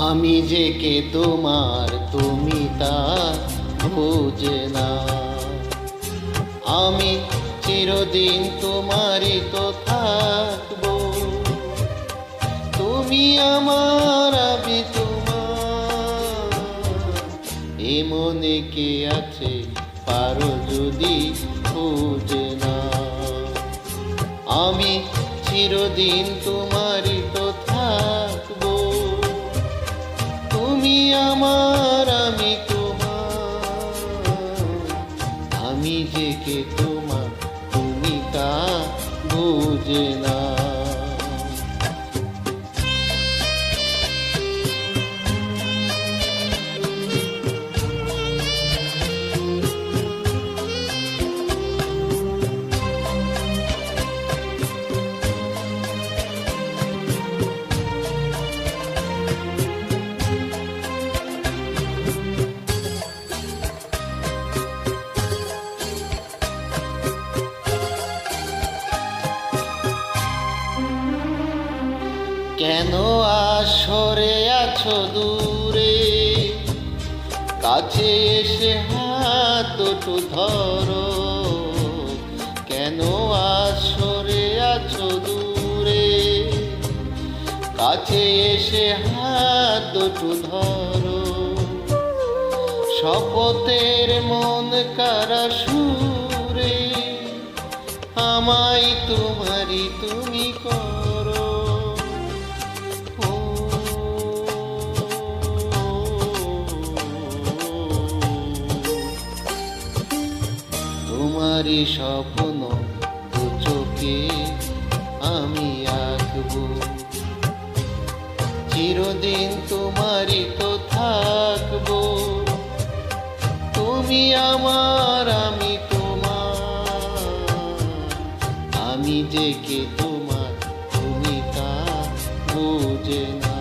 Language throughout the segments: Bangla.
আমি যে কে তোমার তুমি তা বুঝে না। আমি চিরদিন তোমারই তো থাকবো। তুমি আমার, আমি তোমার, এ মনে কে আছে পারো যদি খুঁজে না। আমি চিরদিন তোমারই তো থাকবো। তুমি আমার, আমি তোমার, আমি যে কে তোমার তুমি তা বুঝে না। কেন আসরে আছো দূরে, কাছে এসে হাত দুটো ধরো। কেন আসরে আছো দূরে, কাছে এসে হাত দুটো ধরো। শপথের মন কারা সুরে, আমায় তোমারই তুমি করো। তোমারই স্বপ্ন দু চোখে আমি আঁকবো। চিরদিন তোমারই তো থাকবো। তুমি আমার, আমি তোমার, আমি যে কে তোমার তুমি তা বুঝে না।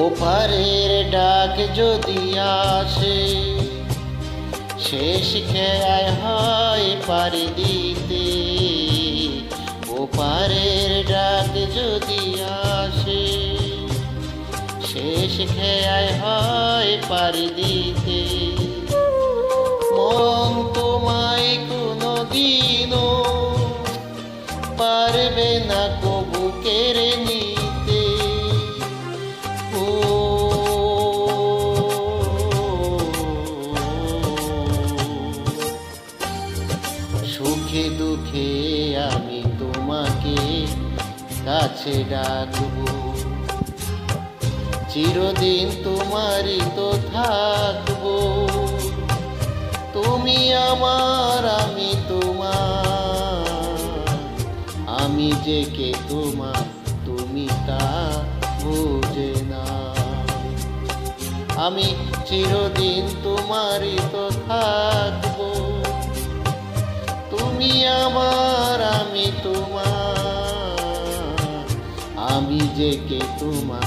ওপারের ডাক যদি আসে, শেষ খেয়ায় হয় পাড়ি দিতে। ওপারের ডাক যদি আসে, শেষ খেয়ায় হয় পাড়ি দিতে। মন তোমায় কোনো দিনও পারবে না কবু কেড়ে নিতে। সুখে দুঃখে আমি তোমাকে কাছে ডাকবো। চিরদিন তোমারই তো থাকবো। তুমি আমার, আমি তোমার, আমি যে কে তোমার তুমি তা বুঝে না। আমি চিরদিন তোমারই তো থাকবো। তুমি আমার, আমি তোমার, আমি যে কে তোমার